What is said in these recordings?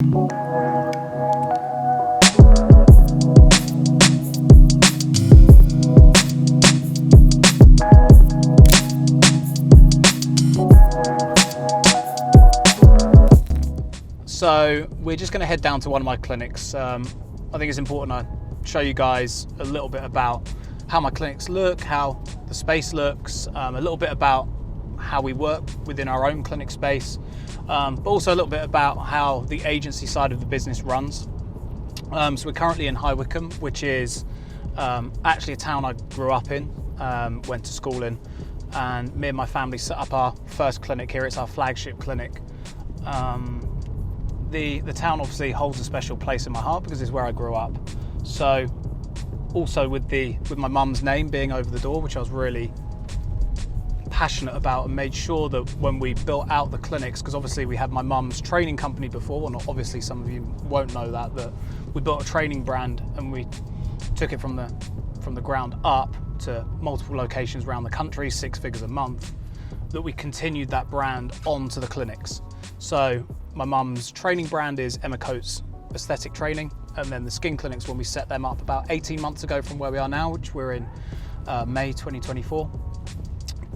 So we're just going to head down to one of my clinics. I think it's important I show you guys a little bit about how my clinics look, how the space looks, a little bit about how we work within our own clinic space, but also a little bit about how the agency side of the business runs. So we're currently in High Wycombe, which is actually a town I grew up in, went to school in, and me and my family set up our first clinic here. It's our flagship clinic. The town obviously holds a special place in my heart because it's where I grew up. So also with my mum's name being over the door, which I was really passionate about, and made sure that when we built out the clinics, because obviously we had my mum's training company before, well, not obviously, some of you won't know that we built a training brand and we took it from the ground up to multiple locations around the country, 6 figures a month, that we continued that brand onto the clinics. So my mum's training brand is Emma Coates Aesthetic Training, and then the skin clinics, when we set them up about 18 months ago from where we are now, which we're in May 2024,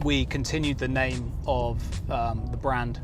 we continued the name of the brand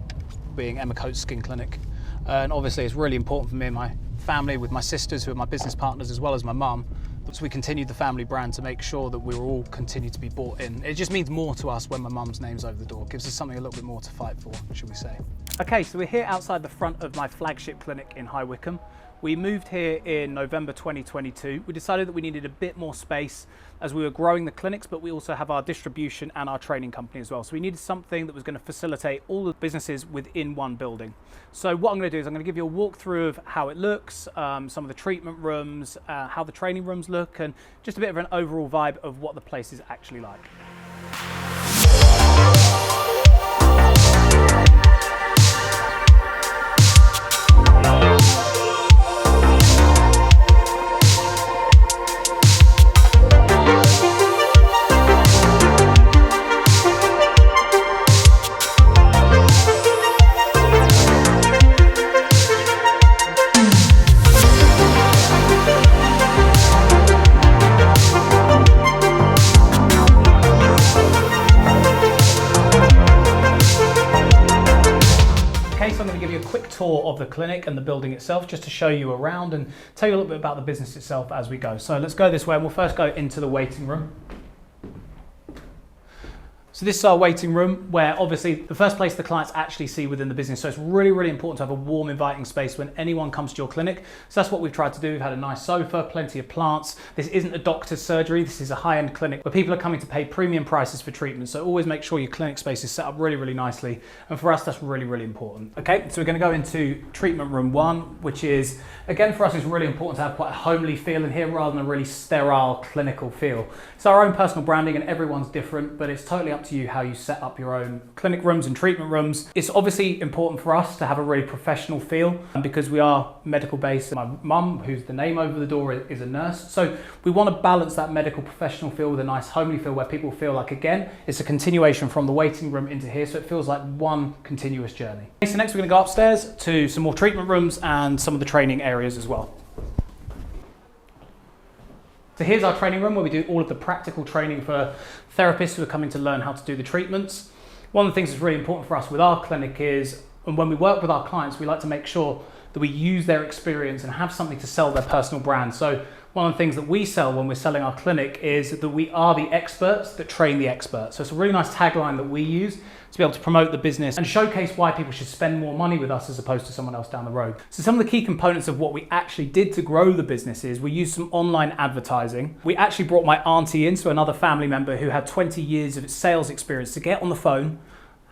being Emma Coates Skin Clinic. And obviously it's really important for me and my family, with my sisters who are my business partners, as well as my mum, so we continued the family brand to make sure that we were all continue to be bought in. It just means more to us when my mum's name's over the door. It gives us something a little bit more to fight for, should we say. Okay, so we're here outside the front of my flagship clinic in High Wycombe. We moved here in November 2022. We decided that we needed a bit more space as we were growing the clinics, but we also have our distribution and our training company as well. So we needed something that was going to facilitate all the businesses within one building. So what I'm going to do is I'm going to give you a walkthrough of how it looks, some of the treatment rooms, how the training rooms look, and just a bit of an overall vibe of what the place is actually like. So I'm going to give you a quick tour of the clinic and the building itself, just to show you around and tell you a little bit about the business itself as we go. So let's go this way, and we'll first go into the waiting room. So this is our waiting room, where obviously the first place the clients actually see within the business. So it's really, really important to have a warm, inviting space when anyone comes to your clinic. So that's what we've tried to do. We've had a nice sofa, plenty of plants. This isn't a doctor's surgery. This is a high-end clinic where people are coming to pay premium prices for treatment. So always make sure your clinic space is set up really, really nicely. And for us, that's really, really important. Okay, so we're going to go into treatment room 1, which is, again, for us, it's really important to have quite a homely feel in here rather than a really sterile, clinical feel. It's our own personal branding and everyone's different, but it's totally up to you how you set up your own clinic rooms and treatment rooms. It's obviously important for us to have a really professional feel, because we are medical based. My mum, who's the name over the door, is a nurse. So we want to balance that medical professional feel with a nice homely feel where people feel like, again, it's a continuation from the waiting room into here. So it feels like one continuous journey. Okay, so next we're going to go upstairs to some more treatment rooms and some of the training areas as well. So here's our training room where we do all of the practical training for therapists who are coming to learn how to do the treatments. One of the things that's really important for us with our clinic is, and when we work with our clients, we like to make sure that we use their experience and have something to sell their personal brand. So one of the things that we sell when we're selling our clinic is that we are the experts that train the experts. So it's a really nice tagline that we use to be able to promote the business and showcase why people should spend more money with us as opposed to someone else down the road. So some of the key components of what we actually did to grow the business is we used some online advertising. We actually brought my auntie in, so another family member who had 20 years of sales experience, to get on the phone,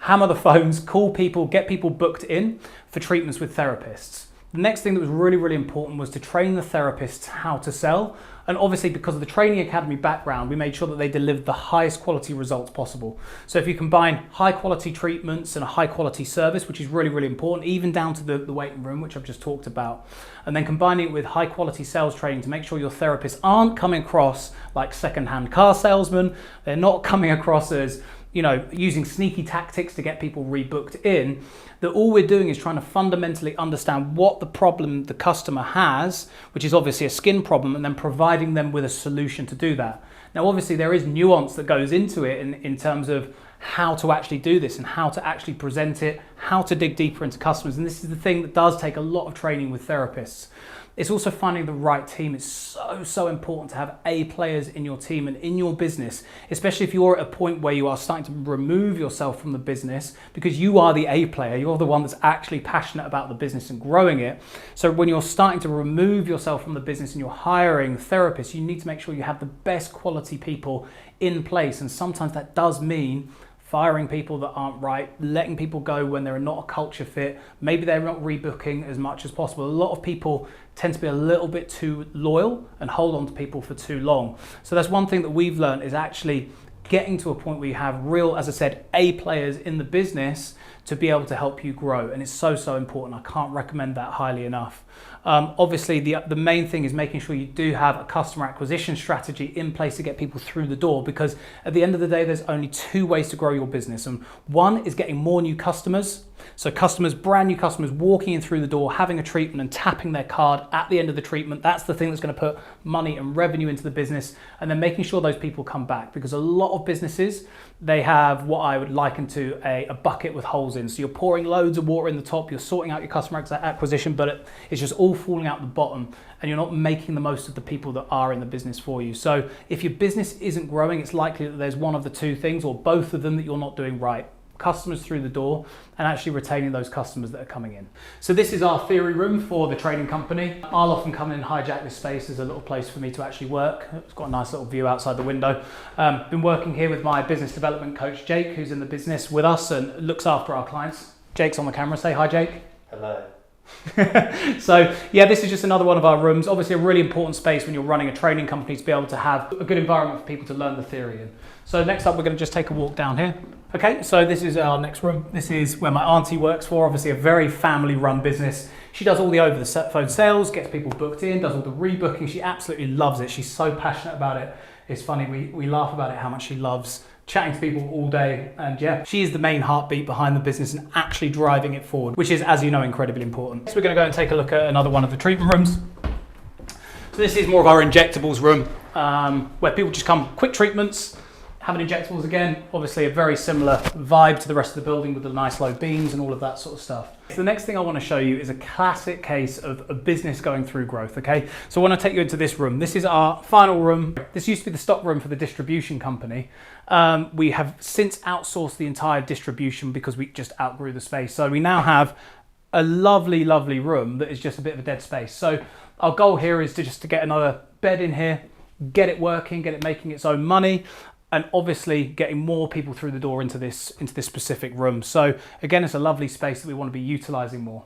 hammer the phones, call people, get people booked in for treatments with therapists. The next thing that was really, really important was to train the therapists how to sell. And obviously, because of the training academy background, we made sure that they delivered the highest quality results possible. So if you combine high quality treatments and a high quality service, which is really, really important, even down to the waiting room, which I've just talked about, and then combining it with high quality sales training to make sure your therapists aren't coming across like secondhand car salesmen. They're not coming across as using sneaky tactics to get people rebooked in, that all we're doing is trying to fundamentally understand what the problem the customer has, which is obviously a skin problem, and then providing them with a solution to do that. Now, obviously there is nuance that goes into it in terms of how to actually do this and how to actually present it, how to dig deeper into customers. And this is the thing that does take a lot of training with therapists. It's also finding the right team. It's so important to have A players in your team and in your business, especially if you're at a point where you are starting to remove yourself from the business, because you are the A player. You're the one that's actually passionate about the business and growing it. So when you're starting to remove yourself from the business and you're hiring therapists, you need to make sure you have the best quality people in place. And sometimes that does mean firing people that aren't right, letting people go when they're not a culture fit, maybe they're not rebooking as much as possible. A lot of people tend to be a little bit too loyal and hold on to people for too long. So that's one thing that we've learned, is actually getting to a point where you have real, as I said, A players in the business to be able to help you grow. And it's so important. I can't recommend that highly enough. Obviously, the main thing is making sure you do have a customer acquisition strategy in place to get people through the door, because at the end of the day, there's only two ways to grow your business. And one is getting more new customers. So customers, brand new customers walking in through the door, having a treatment and tapping their card at the end of the treatment. That's the thing that's going to put money and revenue into the business. And then making sure those people come back, because a lot of businesses, they have what I would liken to a bucket with holes in. So you're pouring loads of water in the top, you're sorting out your customer acquisition, but it's just all falling out the bottom, and you're not making the most of the people that are in the business for you. So if your business isn't growing, it's likely that there's one of the two things or both of them that you're not doing right. Customers through the door and actually retaining those customers that are coming in. So this is our theory room for the trading company. I'll often come in and hijack this space as a little place for me to actually work. It's got a nice little view outside the window. Been working here with my business development coach, Jake, who's in the business with us and looks after our clients. Jake's on the camera. Say hi, Jake. Hello. So yeah, this is just another one of our rooms. Obviously a really important space when you're running a training company to be able to have a good environment for people to learn the theory in. So next up, we're going to just take a walk down here. Okay, so this is our next room. This is where my auntie works for, obviously a very family run business. She does all the over the phone sales, gets people booked in, does all the rebooking. She absolutely loves it. She's so passionate about it. It's funny, we laugh about it, how much she loves chatting to people all day. And yeah, she is the main heartbeat behind the business and actually driving it forward, which is, as you know, incredibly important. So we're going to go and take a look at another one of the treatment rooms. So this is more of our injectables room, where people just come, quick treatments, having injectables again, obviously a very similar vibe to the rest of the building with the nice low beams and all of that sort of stuff. So the next thing I want to show you is a classic case of a business going through growth, okay? So I want to take you into this room. This is our final room. This used to be the stock room for the distribution company. We have since outsourced the entire distribution because we just outgrew the space. So we now have a lovely room that is just a bit of a dead space. So our goal here is to get another bed in here, get it working, get it making its own money, and obviously getting more people through the door into this specific room. So again, it's a lovely space that we want to be utilizing more.